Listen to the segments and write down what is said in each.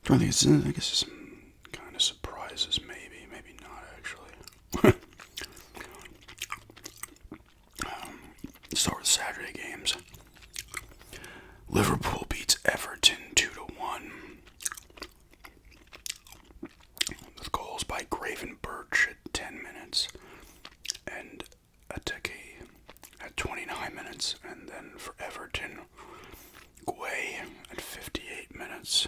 I think I guess some kind of surprises, maybe not actually. Start with Saturday games. Liverpool beats Everton 2-1. With goals by Graven Birch at 10 minutes and Ateki at 29 minutes, and then for Everton, Guay at 58 minutes.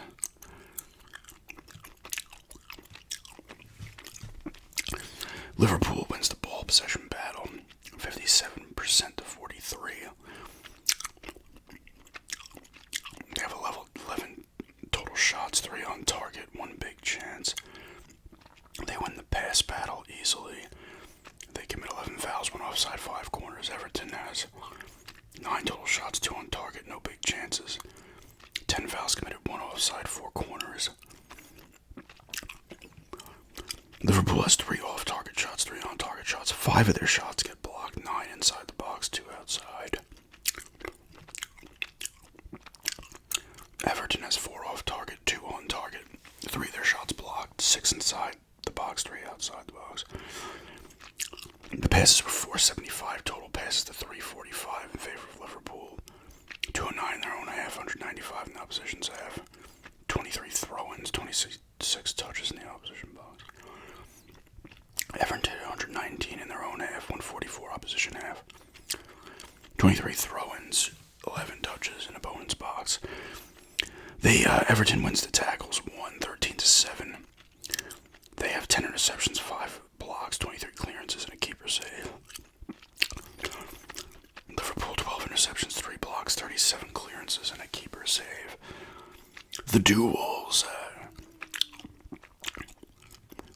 Liverpool wins the ball possession battle, 57% to 43. They have 11 total shots, 3 on target, 1 big chance. They win the pass battle easily. They commit 11 fouls, 1 offside, 5 corners. Everton has 9 total shots, 2 on target, no big chances. 10 fouls committed, 1 offside, 4 corners. Liverpool has 3 off-target shots, 3 on-target shots. 5 of their shots get blocked, 9 inside the box, 2 outside. Everton has 4 off-target, 2 on-target. 3 of their shots blocked, 6 inside the box, 3 outside the box. The passes were 475, total passes to 345 in favor of Liverpool. 209 in their own half, 195 in the opposition's half. 23 throw-ins, 26 touches in the opposition box. Everton did 119 in their own half, 144 opposition half. 23 throw-ins, 11 touches in opponent's box. Everton wins the tackles 13-7. They have 10 interceptions, 5 blocks, 23 clearances, and a keeper save. Liverpool 12 interceptions, 3 blocks, 37 clearances, and a keeper save. The duels.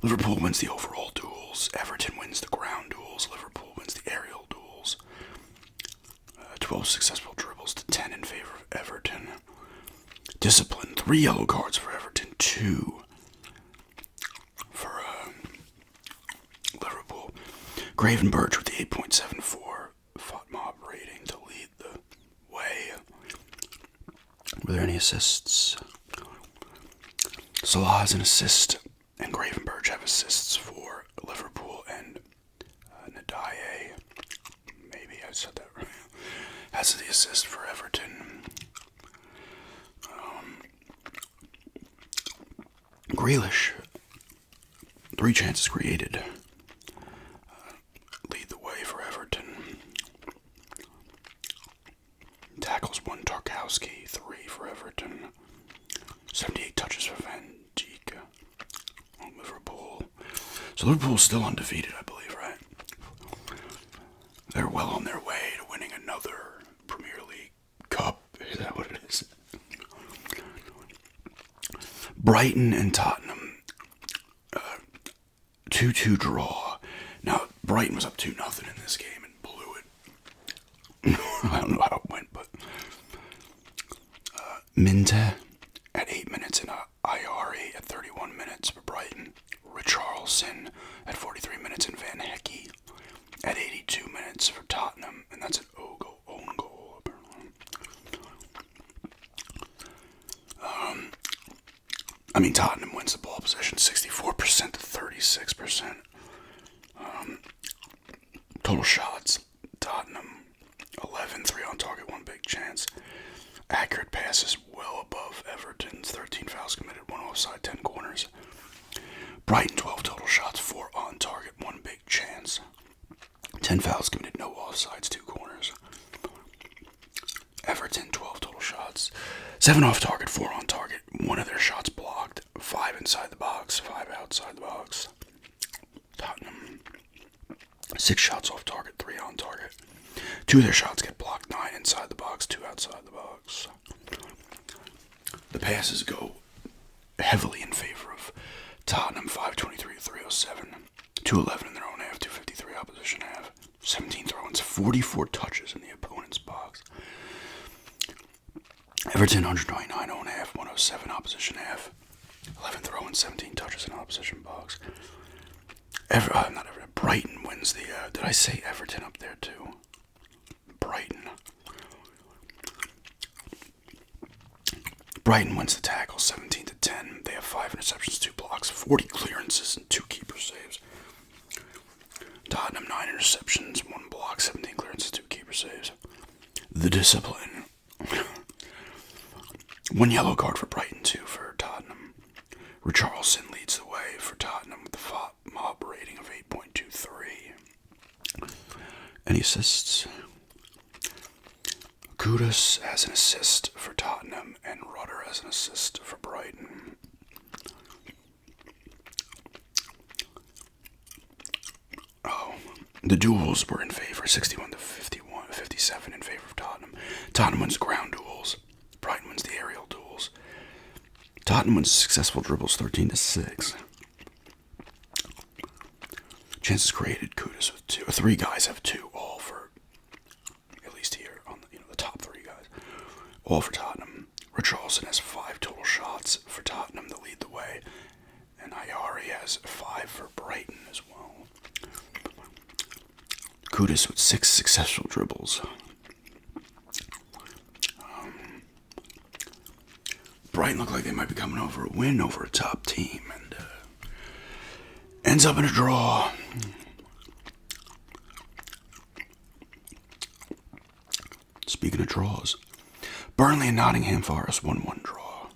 Liverpool wins the overall duels. Everton wins the ground duels. Liverpool wins the aerial duels. 12 successful dribbles to 10 in favor of Everton. Discipline, 3 yellow cards for Everton, 2 for Liverpool. Graven Birch with the 8.74 FOTMOB rating to lead the way. Were there any assists? Salah has an assist, and Graven Birch have assists for Liverpool, and Nadaye, maybe I said that right, has the assist for Everton. Grealish, 3 chances created, lead the way for Everton. Tackles 1 Tarkowski, 3 for Everton. 78 touches for Van Dijk on Liverpool. So Liverpool's still undefeated, I believe, right? They're well on their way to winning another Premier League Cup. Is that what it is? Brighton and Tottenham, 2-2 draw. Now, Brighton was up 2-0 in this game and blew it. I don't know how it went, but Minte at 8 minutes and Iari at 31 minutes for Brighton. Richarlison at 43 minutes and Van Hecke at 82 minutes for Tottenham, and that's an own goal, apparently. Tottenham wins the ball possession 64% to 36%. Total shots, Tottenham 11, 3 on target, 1 big chance. Accurate passes well above Everton's, 13 fouls committed, 1 offside, 10 corners. Brighton 12 total shots, 4 on target, 1 big chance. 10 fouls committed, no offsides, 2 corners. Everton 12 total shots, 7 off target, 4 on target, 1 of their shots blocked, 5 inside the box, 5 outside the box. Tottenham 6 shots off target, 3 on target. 2 of their shots get blocked, 9 inside the box, 2 outside the box. The passes go heavily in favor of Tottenham, 523 to 307. 211 in their own half, 253 opposition half. 17 throw-ins, 44 touches in the opponent's box. Everton, 129 own half, 107 opposition half. 11 throw-ins, 17 touches in opposition box. Brighton wins the... did I say Everton up there too? Brighton. Brighton wins the tackle 17 to 10. They have 5 interceptions, 2 blocks, 40 clearances, and 2 keeper saves. Tottenham, 9 interceptions, 1 block, 17 clearances, 2 keeper saves. The discipline. 1 yellow card for Brighton, 2 for Tottenham. Richarlison leads the way for Tottenham with a mob rating of 8.23. Any assists? Kudus has an assist for Tottenham, and Rudder has an assist for Brighton. Oh, the duels were in favor, 61 to 51, 57 in favor of Tottenham. Tottenham wins ground duels. Brighton wins the aerial duels. Tottenham wins successful dribbles, 13 to 6. Chances created, Kudus with 2. 3 guys have 2, all for, at least here, on the top 3 guys. All for Tottenham. Richarlison has 5 total shots for Tottenham to lead the way. And Ayari has 5 for Brighton as well. Kudus with 6 successful dribbles. Brighton look like they might be coming over a win over a top team, and ends up in a draw. Speaking of draws, Burnley and Nottingham Forest 1-1 draw.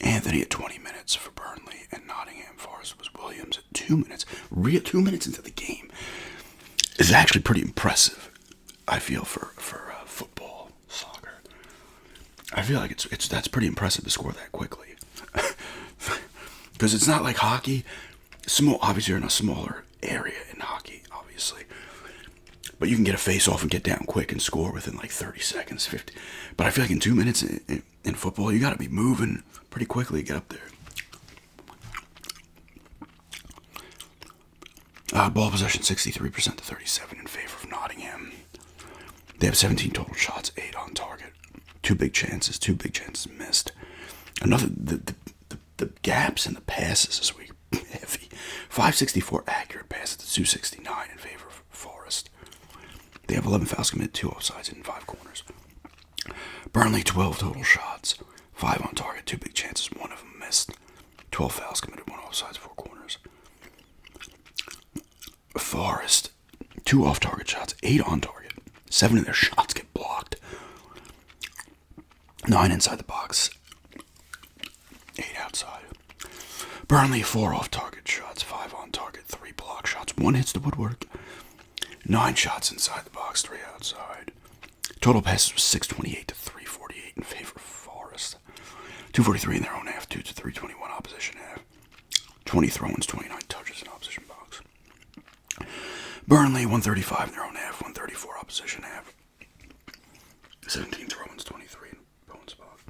Anthony at 20 minutes for Burnley, and Nottingham Forest was Williams at 2 minutes. 2 minutes into the game is actually pretty impressive, I feel, for football, soccer. I feel like that's pretty impressive to score that quickly. Because it's not like hockey. Obviously, you're in a smaller area in hockey, obviously. But you can get a face-off and get down quick and score within like 30 seconds, 50. But I feel like in 2 minutes in football, you got to be moving pretty quickly to get up there. Ball possession 63% to 37 in favor of Nottingham. They have 17 total shots, 8 on target. 2 big chances missed. The gaps in the passes this week are heavy. 564 accurate passes to 269 in favor of Forest. They have 11 fouls committed, 2 offsides, and 5 corners. Burnley, 12 total shots, 5 on target, 2 big chances, 1 of them missed. 12 fouls committed, 1 offsides, 4 corners. Forest, 2 off-target shots, 8 on target. 7 of their shots get blocked. 9 inside the box, 8 outside. Burnley, 4 off-target shots, 5 on target, 3 block shots, 1 hits the woodwork. 9 shots inside the box, 3 outside. Total passes was 628 to 348 in favor of Forest. 243 in their own half, 2 to 321 opposition half. 20 throw-ins, 29 touches in opposition box. Burnley, 135 in their own half, 134 opposition half. 17 throw-ins, 23 in opponent's box.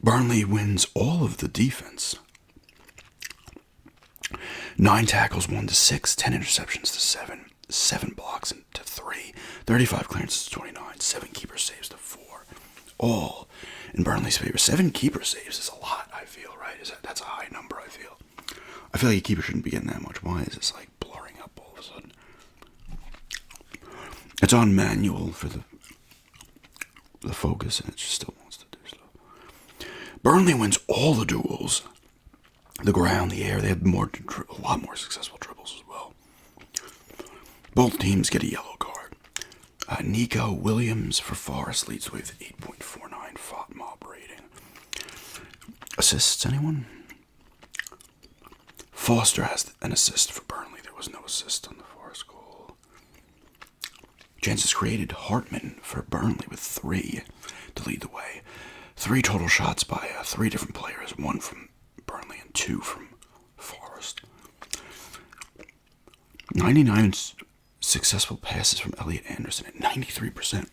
Burnley wins all of the defense. 9 tackles, 1 to 6, 10 interceptions to 7, 7 blocks to 3, 35 clearances to 29, 7 keeper saves to 4. All in Burnley's favor. 7 keeper saves is a lot, I feel, right? That's a high number, I feel. I feel like a keeper shouldn't be getting that much. Why is this like blurring up all of a sudden? It's on manual for the focus, and it just still wants to do stuff. Burnley wins all the duels. The ground, the air, they have a lot more successful dribbles as well. Both teams get a yellow card. Nico Williams for Forest leads with 8.49 FOT mob rating. Assists, anyone? Foster has an assist for Burnley. There was no assist on the Forest goal. Chances created, Hartman for Burnley with 3 to lead the way. 3 total shots by 3 different players, 1 from Burnley and 2 from Forest. 99 successful passes from Elliot Anderson at 93%.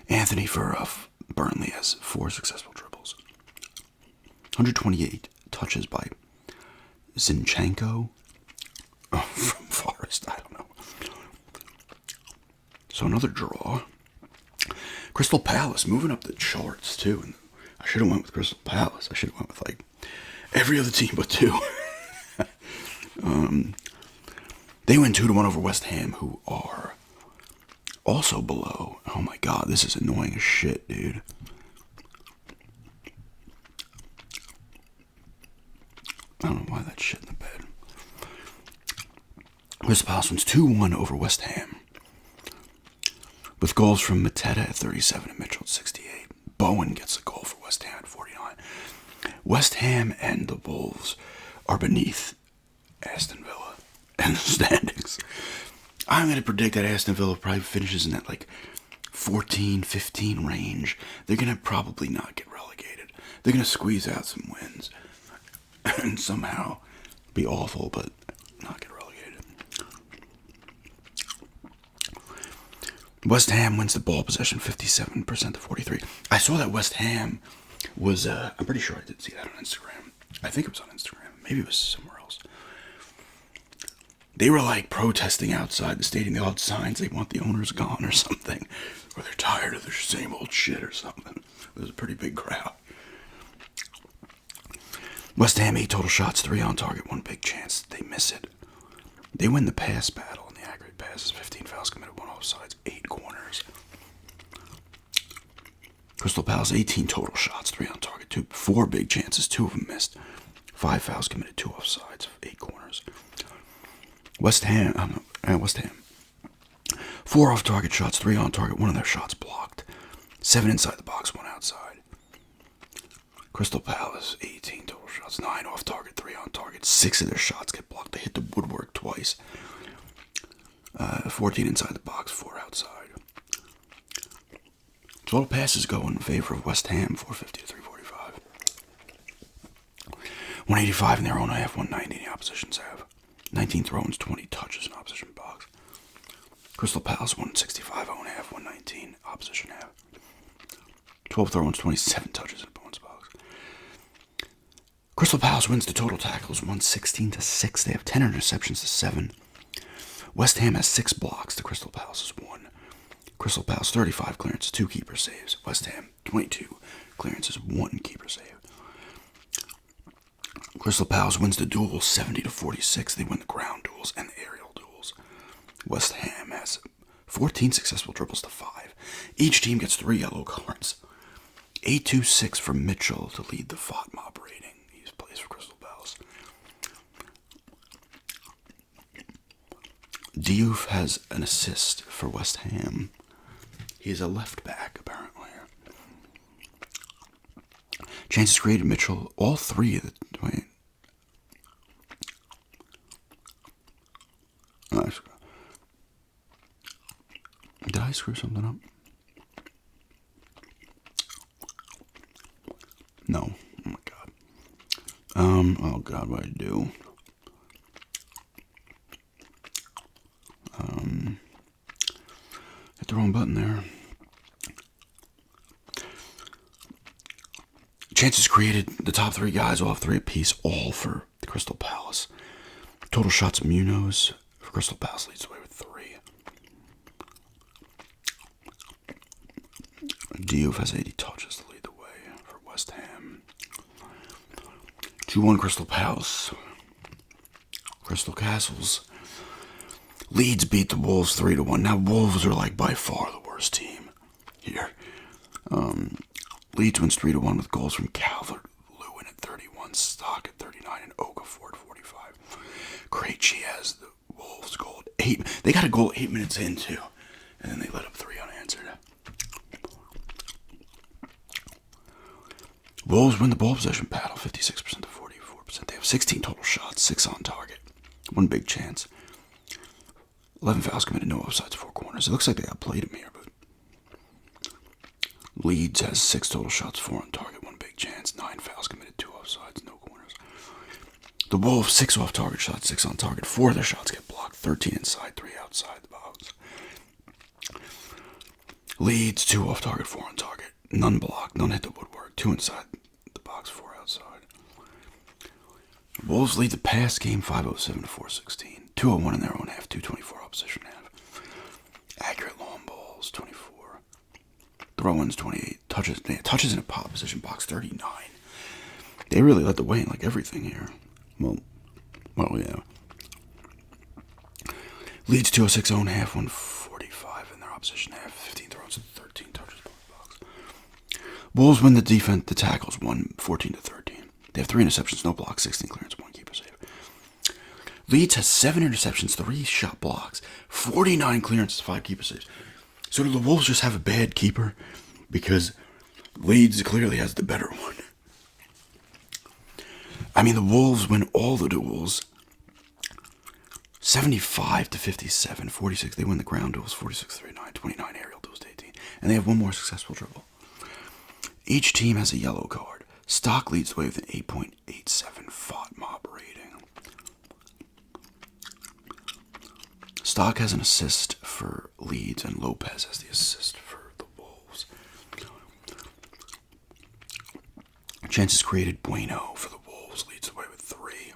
Anthony for Burnley has 4 successful dribbles. 128 touches by Zinchenko from Forest. I don't know. So another draw. Crystal Palace moving up the charts too. And I should have went with Crystal Palace. I should have went with like every other team but 2. They win 2-1 over West Ham, who are also below. Oh my god, this is annoying as shit, dude. I don't know why that shit in the bed. Crystal Palace wins 2-1 over West Ham. With goals from Mateta at 37 and Mitchell at 68. Bowen gets a goal for West Ham at 49. West Ham and the Wolves are beneath Aston Villa in the standings. I'm going to predict that Aston Villa probably finishes in that like 14, 15 range. They're going to probably not get relegated. They're going to squeeze out some wins and somehow be awful, but not get relegated. West Ham wins the ball possession 57% to 43. I saw that West Ham was, I'm pretty sure I did see that on Instagram. I think it was on Instagram. Maybe it was somewhere else. They were like protesting outside the stadium. They all had signs they want the owners gone or something. Or they're tired of their same old shit or something. It was a pretty big crowd. West Ham 8 total shots, 3 on target, 1 big chance. They miss it. They win the pass battle in the aggregate passes. 15 fouls committed, 1 offsides, 8 corners. Crystal Palace 18 total shots, 3 on target, 4 big chances, 2 of them missed. 5 fouls committed, 2 offsides, 8 corners. West Ham. 4 off target shots, 3 on target, 1 of their shots blocked. 7 inside the box, 1 outside. Crystal Palace 18 total shots, 9 off target, 3 on target. 6 of their shots get blocked. They hit the woodwork twice. 14 inside the box, 4 outside. Total passes go in favor of West Ham, 450 to 345. 185 in their own half, 190 in the opposition's half. 19 throw-ins, 20 touches in opposition box. Crystal Palace 165 own half, 119 opposition half. 12 throw-ins, 27 touches in opponent's box. Crystal Palace wins the total tackles 116 to 6. They have 10 interceptions to 7. West Ham has 6 blocks to Crystal Palace's 1. Crystal Palace 35 clearances, 2 keeper saves. West Ham 22 clearances, 1 keeper save. Crystal Palace wins the duels 70 to 46. They win the ground duels and the aerial duels. West Ham has 14 successful dribbles to 5. Each team gets 3 yellow cards. 8-2-6 for Mitchell to lead the FOT mob rating. He plays for Crystal Palace. Diouf has an assist for West Ham. He's a left back, apparently. Chances created, Mitchell, all 3 of the... Wait. Did I screw something up? No. Oh my god. Oh god, what did I do? Hit the wrong button there. Chances created, the top 3 guys all have 3 apiece, all for the Crystal Palace. Total shots, Munoz for Crystal Palace leads the way with 3. Diouf has 80 touches to lead the way for West Ham. 2-1 Crystal Palace. Crystal Castles. Leeds beat the Wolves 3-1. Now, Wolves are like by far the worst team here. Leeds wins 3-1 with goals from Calvert-Lewin at 31, Stock at 39, and Okafor at 45. Krejci has the Wolves goal at 8. They got a goal 8 minutes in, too. And then they let up 3 unanswered. Wolves win the ball possession battle, 56% to 44%. They have 16 total shots, 6 on target, 1 big chance. 11 fouls committed, no offsides, 4 corners. It looks like they outplayed him here, but Leeds has 6 total shots, 4 on target, 1 big chance, 9 fouls committed, 2 offsides, no corners. The Wolves, 6 off target shots, 6 on target, 4 of their shots get blocked, 13 inside, 3 outside the box. Leeds, 2 off target, 4 on target, none blocked, none hit the woodwork, 2 inside the box, 4 outside. Wolves lead the pass game 507 to 416. 201 in their own half, 224 opposition half. Accurate long balls, 24. Throw-ins, 28. Touches in a pop position box, 39. They really led the way in like everything here. Well, yeah. Leeds 206 own half, 145 in their opposition half. 15 throws and 13 touches box. Wolves win the defense, the tackles, 14 to 13. They have 3 interceptions, no blocks, 16 clearance, 1 keep. Leeds has 7 interceptions, 3 shot blocks, 49 clearances, 5 keeper saves. So do the Wolves just have a bad keeper? Because Leeds clearly has the better one. I mean, the Wolves win all the duels. 75-57, 46. They win the ground duels, 46-39, 29 aerial duels to 18. And they have one more successful dribble. Each team has a yellow card. Stock leads the way with an 8.87 FOT mob rating. Stock has an assist for Leeds, and Lopez has the assist for the Wolves. Chances created, Bueno for the Wolves leads the way with 3.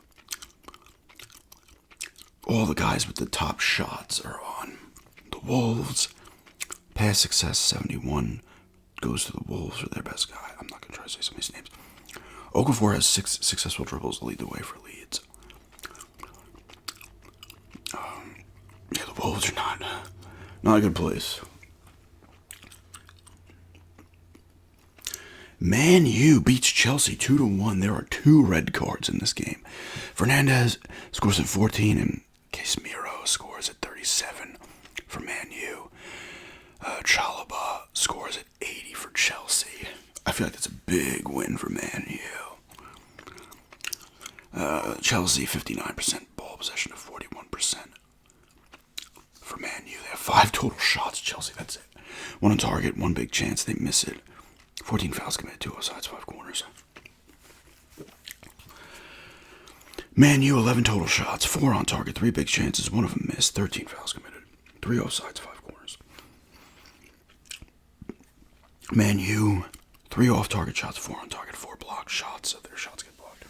All the guys with the top shots are on the Wolves. Pass success, 71, goes to the Wolves for their best guy. I'm not going to try to say some of these names. Okafor has 6 successful dribbles to lead the way for Leeds. Yeah, the Wolves are not a good place. Man U beats Chelsea 2-1. There are 2 red cards in this game. Fernandez scores at 14 and Casemiro scores at 37 for Man U. Chalobah scores at 80 for Chelsea. I feel like that's a big win for Man U. Chelsea 59% ball possession to 41% for Man U. They have 5 total shots. Chelsea, that's it. 1 on target, 1 big chance. They miss it. 14 fouls committed, 2 offsides, 5 corners. Man U 11 total shots, 4 on target, 3 big chances, 1 of them missed. 13 fouls committed, 3 offsides, 5 corners. Man U 3 off target shots, 4 on target, 4 blocked shots. So their shots get blocked.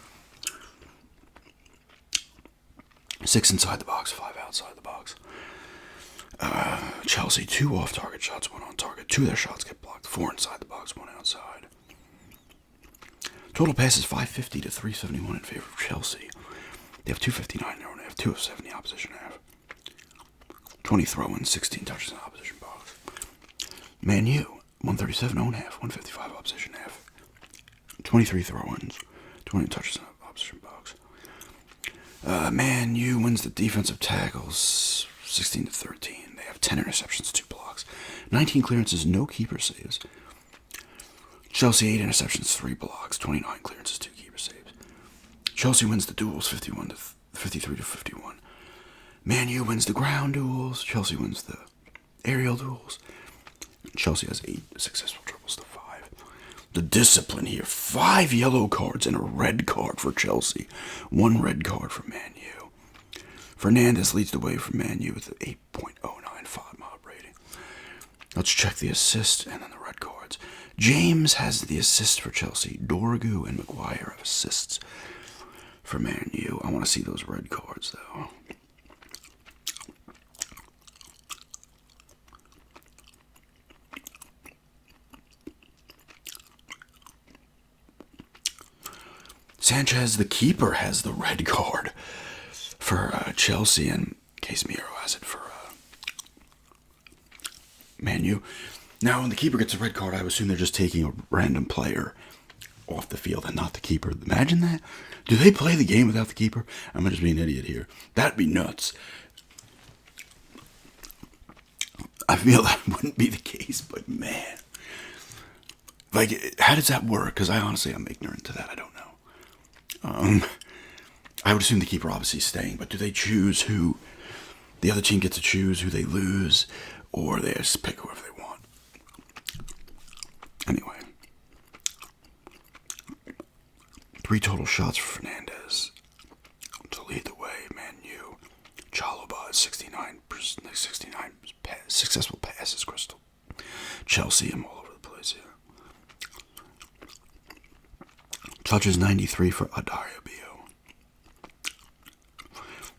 6 inside the box, 5 outside the box. Chelsea 2 off target shots, 1 on target. 2 of their shots get blocked, 4 inside the box, 1 outside. Total passes 550 to 371 in favor of Chelsea. They have 259 in their own half, 2 of 7 in the opposition half. 20 throw-ins, 16 touches in the opposition box. Man U 137 own half, 155 opposition half. 23 throw-ins, 20 touches in the opposition box. Man U wins the defensive tackles 16-13. They have 10 interceptions, 2 blocks, 19 clearances, no keeper saves. Chelsea 8 interceptions, 3 blocks, 29 clearances, 2 keeper saves. Chelsea wins the duels 53-51. Man U wins the ground duels. Chelsea wins the aerial duels. Chelsea has 8 successful dribbles to 5. The discipline here, 5 yellow cards and a red card for Chelsea. 1 red card for Man U. Fernandez leads the way for Man U with an 8.09 FOT mob rating. Let's check the assist and then the red cards. James has the assist for Chelsea. Dorgu and Maguire have assists for Man U. I want to see those red cards, though. Sanchez, the keeper, has the red card for Chelsea, and Casemiro has it for Man U. Now, when the keeper gets a red card, I would assume they're just taking a random player off the field and not the keeper. Imagine that. Do they play the game without the keeper? I'm just being an idiot here. That'd be nuts. I feel that wouldn't be the case, but man. Like, how does that work? Because honestly, I'm ignorant to that. I don't know. I would assume the keeper obviously is staying, but do they choose who? The other team gets to choose who they lose, or they just pick whoever they want. Anyway. 3 total shots for Fernandez to lead the way. Man U. Chalobah is 69 successful passes, Crystal. Chelsea, I'm all over the place here. Touches 93 for Adario Bio.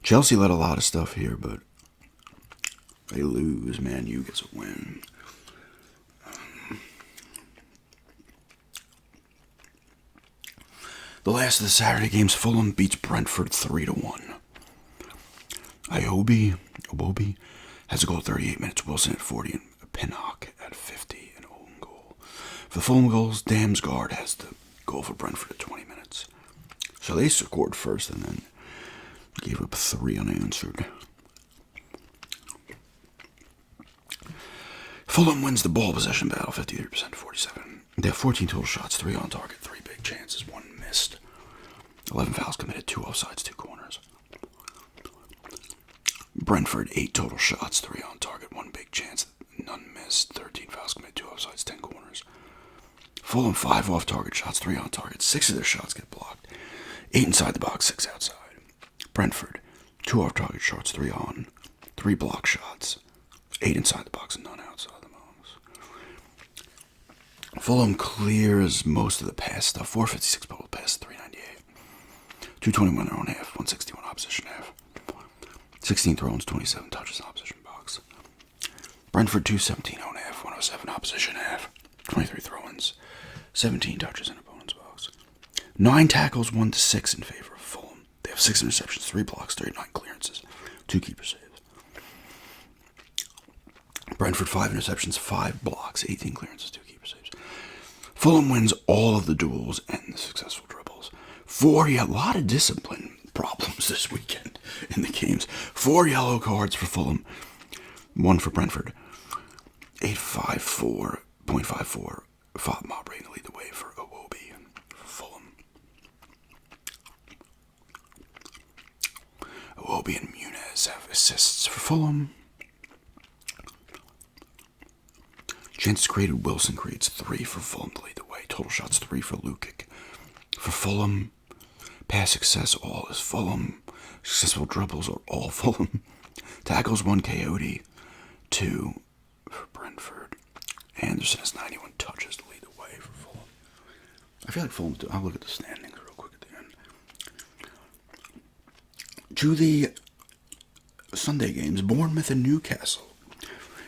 Chelsea led a lot of stuff here, but they lose. Man U gets a win. The last of the Saturday games, Fulham beats Brentford 3-1. Iwobi has a goal at 38 minutes, Wilson at 40, and Pinnock at 50, an own goal. For the Fulham goals, Damsgaard has the goal for Brentford at 20 minutes. So they scored first, and then Gave up 3 unanswered. Fulham wins the ball possession battle, 53% to 47. They have 14 total shots, 3 on target, 3 big chances, 1 missed. 11 fouls committed, 2 offsides, 2 corners. Brentford, 8 total shots, 3 on target, 1 big chance, none missed. 13 fouls committed, 2 offsides, 10 corners. Fulham, 5 off-target shots, 3 on target. 6 of their shots get blocked. 8 inside the box, 6 outside. Brentford, 2 off-target shots, 3 on. 3 block shots. 8 inside the box and none outside the box. Fulham clears most of the pass stuff. 456 total pass, 398. 221 their own half, 161 opposition half. 16 throw-ins, 27 touches in opposition box. Brentford 217 own half, 107 opposition half. 23 throw-ins, 17 touches in opponent's box. 9 tackles, 1 to 6 in favor of Fulham. They have 6 interceptions, 3 blocks, 39 clearances, 2 keeper saves. Brentford 5 interceptions, 5 blocks, 18 clearances, 2 keeper saves. Fulham wins all of the duels and the successful dribbles. A lot of discipline problems this weekend in the games. 4 yellow cards for Fulham, 1 for Brentford. 854.54 FOP mob rating to lead the way for Iwobi for Fulham. Iwobi and Muniz have assists for Fulham. Chances created, Wilson creates 3 for Fulham to lead the way. Total shots 3 for Lukic. For Fulham, pass success all is Fulham. Successful dribbles are all Fulham. Tackles 1 Coyote, 2 for Brentford. Anderson has 91 touches to lead the way for Fulham. I feel like Fulham, I'll look at the standings real quick at the end. To the Sunday games, Bournemouth and Newcastle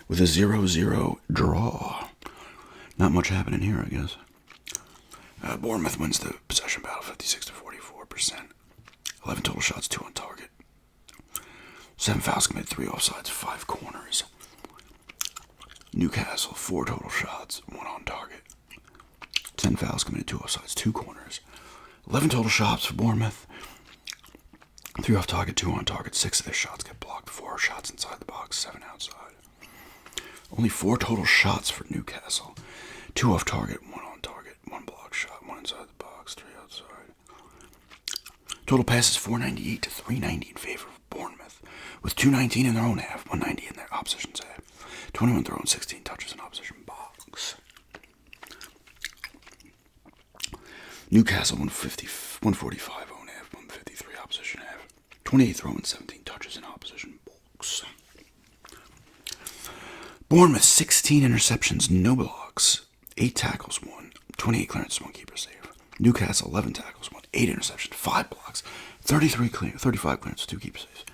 with a 0-0 draw. Not much happening here, I guess. Bournemouth wins the possession battle 56 to 44%. 11 total shots, 2 on target. 7 fouls committed, 3 offsides, 5 corners. Newcastle, 4 total shots, 1 on target. 10 fouls committed, 2 offsides, 2 corners. 11 total shots for Bournemouth. 3 off target, 2 on target. 6 of their shots get blocked. 4 shots inside the box, 7 outside. Only 4 total shots for Newcastle. 2 off target, 1 on target. 1 block shot, 1 inside the box, 3 outside. Total passes 498 to 390 in favor of Bournemouth, with 219 in their own half, 190 in their opposition's half. 21 throw-ins, 16 touches in opposition box. Newcastle 145 own half, 153 opposition half. 28 throw-ins, 17 touches in opposition box. Bournemouth 16 interceptions, no blocks, 8 tackles, 1, 28 clearances, 1 keeper save. Newcastle 11 tackles, 1, 8 interceptions, 5 blocks, 35 clearances, 2 keeper saves.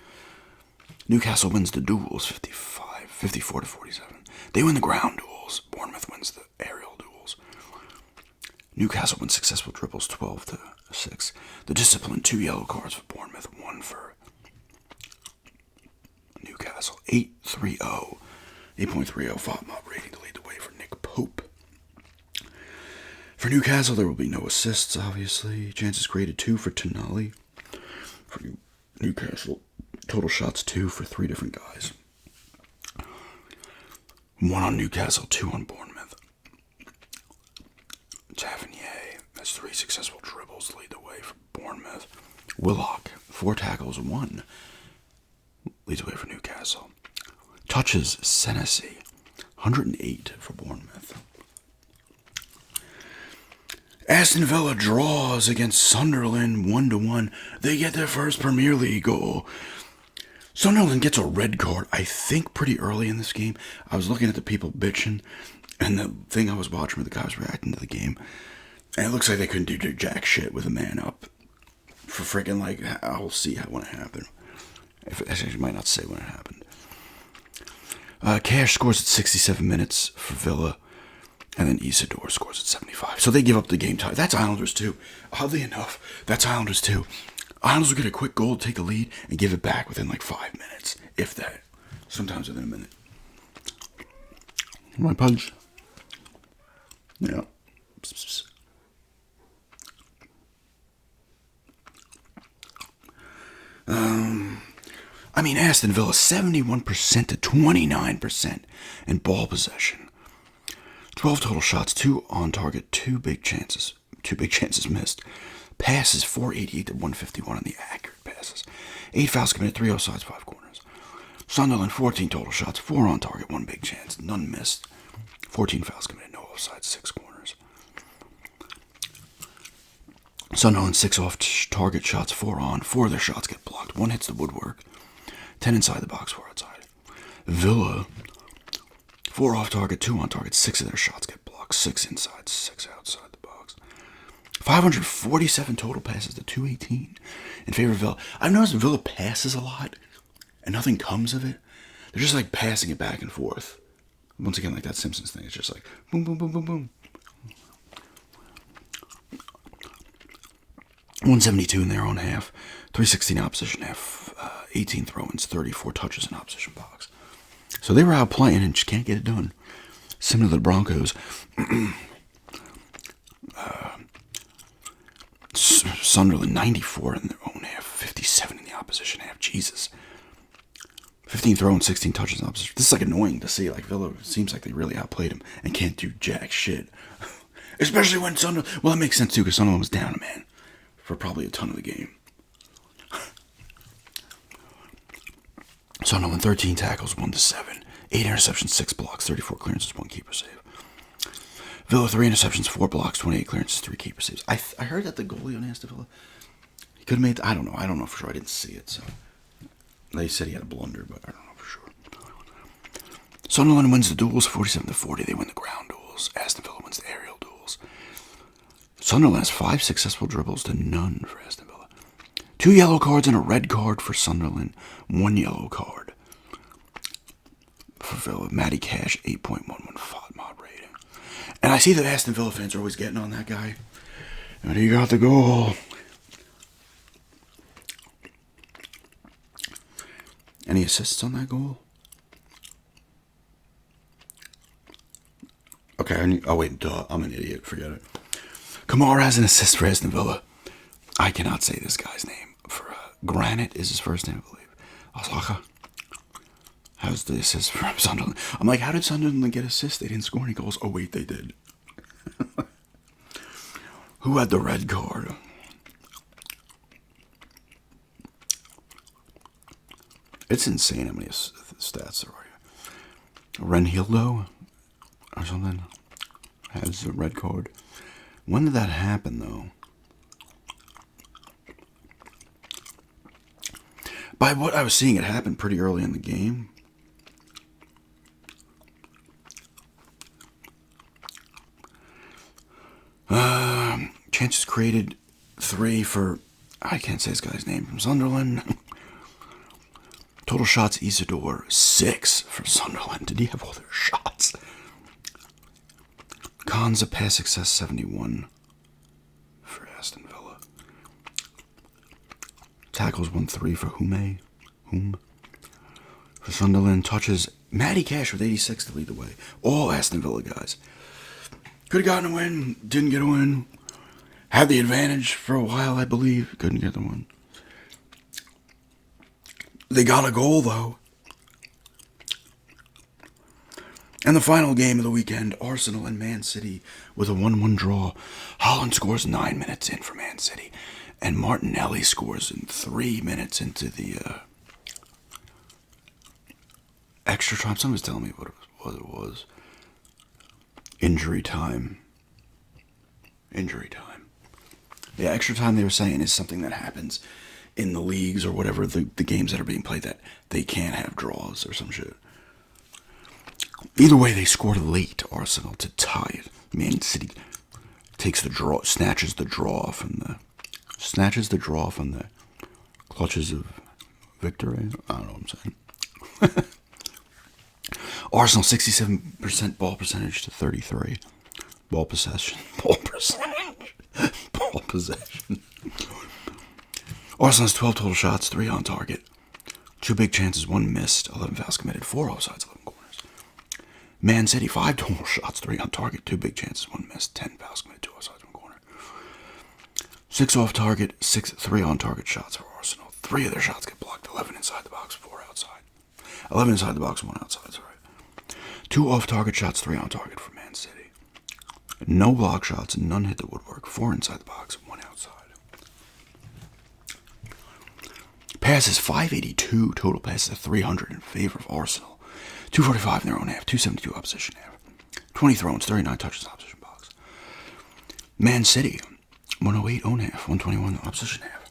Newcastle wins the duels 54 to 47. They win the ground duels. Bournemouth wins the aerial duels. Newcastle wins successful dribbles 12 to 6. The discipline 2 yellow cards for Bournemouth, 1 for Newcastle. 8.30 FOP mob rating to lead the way for Nick Pope. For Newcastle, there will be no assists, obviously. Chances created 2 for Tonali. For Newcastle, total shots 2 for 3 different guys. 1 on Newcastle, 2 on Bournemouth. Tavernier has 3 successful dribbles to lead the way for Bournemouth. Willock, 4 tackles, 1 leads the way for Newcastle. Touches, Senesi, 108 for Bournemouth. Aston Villa draws against Sunderland 1-1. They get their first Premier League goal. Sunderland gets a red card, I think, pretty early in this game. I was looking at the people bitching, and the thing I was watching where the guy was reacting to the game, and it looks like they couldn't do jack shit with a man up. For freaking, like, I'll see when it happened. Actually, I might not say when it happened. Cash scores at 67 minutes for Villa, and then Isidore scores at 75. So they give up the game tie. That's Islanders too. Oddly enough, that's Islanders too. Islanders will get a quick goal, take a lead, and give it back within like 5 minutes, if that. Sometimes within a minute. My punch. Yeah. I mean, Aston Villa 71% to 29% in ball possession. 12 total shots, 2 on target, 2 big chances. 2 big chances missed. Passes 488 to 151 on the accurate passes. 8 fouls committed, 3 offsides, 5 corners. Sunderland 14 total shots, 4 on target, 1 big chance, none missed. 14 fouls committed, no offsides, 6 corners. Sunderland 6 off target shots, 4 on. 4 of their shots get blocked. 1 hits the woodwork. 10 inside the box, 4 outside. Villa 4 off target, 2 on target. 6 of their shots get blocked. 6 inside, 6 outside the box. 547 total passes to 218 in favor of Villa. I've noticed Villa passes a lot and nothing comes of it. They're just like passing it back and forth. Once again, like that Simpsons thing. It's just like boom, boom, boom, boom, boom. 172 in their own half, 316 opposition half, 18 throw-ins, 34 touches in opposition box. So they were out playing and just can't get it done. Similar to the Broncos. Sunderland 94 in their own half, 57 in the opposition half. Jesus. 15 throw-ins, 16 touches in opposition. This is like annoying to see. Like Villa seems like they really outplayed him and can't do jack shit. Especially when Sunderland. Well, that makes sense too because Sunderland was down a man for probably a ton of the game. Sunderland 13 tackles, 1-7. 8 interceptions, 6 blocks, 34 clearances, 1 keeper save. Villa 3 interceptions, 4 blocks, 28 clearances, 3 keeper saves. I heard that the goalie on Aston Villa, he could have made. I don't know for sure. I didn't see it, so they said he had a blunder, but I don't know for sure. Sunderland wins the duels 47-40. They win the ground duels. Aston Villa wins the aerial duels. Sunderland has 5 successful dribbles to none for Aston Villa. 2 yellow cards and a red card for Sunderland. 1 yellow card for Villa. Matty Cash, 8.11 mod rating. And I see that Aston Villa fans are always getting on that guy. And he got the goal. Any assists on that goal? Okay, oh wait, duh, I'm an idiot, forget it. Kamara has an assist for Aston Villa. I cannot say this guy's name. For Granite is his first name, I believe. Osaka has the assist for Sunderland. I'm like, how did Sunderland get assists? They didn't score any goals. Oh wait, they did. Who had the red card? It's insane how many stats there are. Renhildo or something has a red card. When did that happen, though? By what I was seeing, it happened pretty early in the game. Chances created 3 for, I can't say this guy's name, from Sunderland. Total shots, Isidore, 6 for Sunderland. Did he have all their shots? Konza pass success, 71 for Aston Villa. Tackles 1-3 for Hume. For Sunderland, touches Matty Cash with 86 to lead the way. All Aston Villa guys. Could have gotten a win, didn't get a win. Had the advantage for a while, I believe. Couldn't get the win. They got a goal, though. And the final game of the weekend, Arsenal and Man City with a 1-1 draw. Haaland scores 9 minutes in for Man City. And Martinelli scores in 3 minutes into the extra time. Someone was telling me what it was. Injury time. Yeah, extra time they were saying is something that happens in the leagues or whatever, the games that are being played, that they can't have draws or some shit. Either way, they scored late, Arsenal, to tie it. Man City takes the draw, snatches the draw from the clutches of victory. I don't know what I'm saying. Arsenal 67% ball percentage to 33. Ball possession. Arsenal has 12 total shots, 3 on target. 2 big chances, 1 missed, 11 fouls committed, 4 offsides, 11 corners. Man City, 5 total shots, 3 on target, 2 big chances, 1 missed, 10 fouls committed, 2 offsides, 1 corner. 6 off target, 3 on target shots for Arsenal. 3 of their shots get blocked, 11 inside the box, 4 11 inside the box, 1 outside. Sorry. 2 off-target shots, 3 on target for Man City. No block shots, none hit the woodwork. 4 inside the box, 1 outside. Passes 582, total passes 300 in favor of Arsenal. 245 in their own half, 272 opposition half. 20 throws, 39 touches opposition box. Man City, 108 own half, 121 opposition half.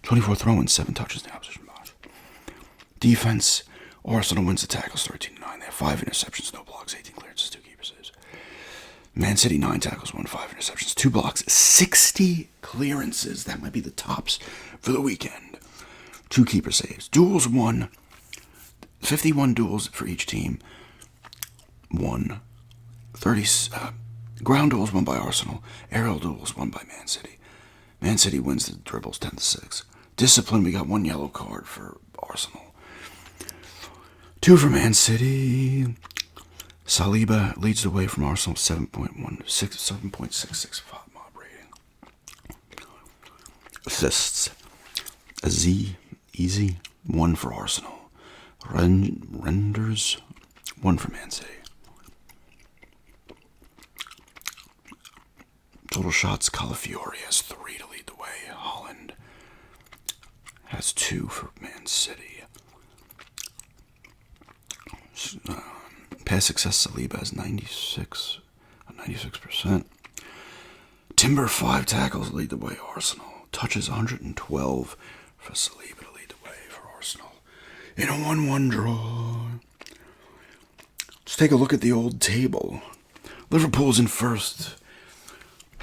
24 throw-ins, 7 touches in the opposition box. Defense, Arsenal wins the tackles 13-9. They have 5 interceptions, no blocks, 18 clearances, 2 keeper saves. Man City, 9 tackles, 5 interceptions, 2 blocks, 60 clearances. That might be the tops for the weekend. 2 keeper saves. Duels won. 51 duels for each team. 30 ground duels won by Arsenal. Aerial duels won by Man City. Man City wins the dribbles 10-6. Discipline, we got 1 yellow card for Arsenal. 2 for Man City. Saliba leads the way from Arsenal, 7.66 mob rating. Assists. Easy, 1 for Arsenal. Renders, 1 for Man City. Total shots, Calafiori has 3 to lead the way. Holland has 2 for Man City. Pass success, Saliba has 96%. Timber, 5 tackles lead the way, Arsenal. Touches 112 for Saliba to lead the way for Arsenal. In a 1-1 draw. Let's take a look at the old table. Liverpool's in first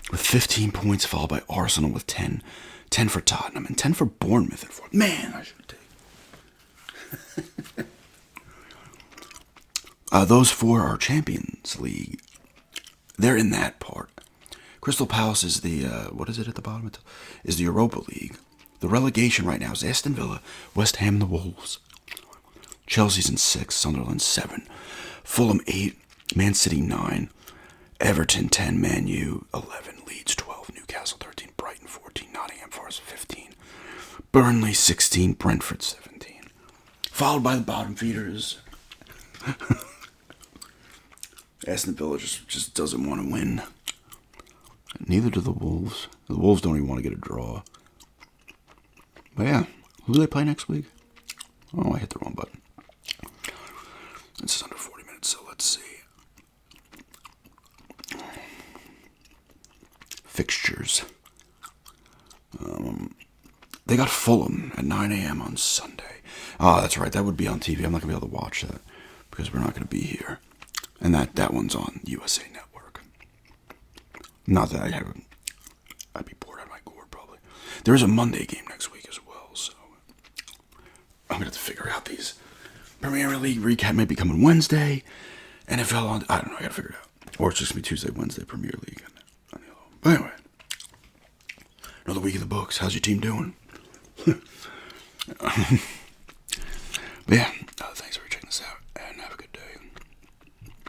with 15 points, followed by Arsenal with 10. 10 for Tottenham and 10 for Bournemouth in fourth. Man, I should have taken. Those 4 are Champions League. They're in that part. Crystal Palace is the, what is it at the bottom? Is the Europa League. The relegation right now is Aston Villa, West Ham, and the Wolves. Chelsea's in 6, Sunderland 7, Fulham 8, Man City 9, Everton 10, Man U 11, Leeds 12, Newcastle 13, Brighton 14, Nottingham Forest 15, Burnley 16, Brentford 17. Followed by the bottom feeders. Aston Villa just doesn't want to win. Neither do the Wolves. The Wolves don't even want to get a draw. But yeah, who do they play next week? Oh, I hit the wrong button. It's under 40 minutes, so let's see. Fixtures. They got Fulham at 9 a.m. on Sunday. Oh, that's right. That would be on TV. I'm not going to be able to watch that because we're not going to be here. And that one's on USA Network. Not that I'd be bored out of my gourd, probably. There is a Monday game next week as well, so I'm going to have to figure out these. Premier League recap may be coming Wednesday. NFL on, I don't know, I got to figure it out. Or it's just going to be Tuesday, Wednesday, Premier League. But anyway, another week of the books. How's your team doing? But yeah, thank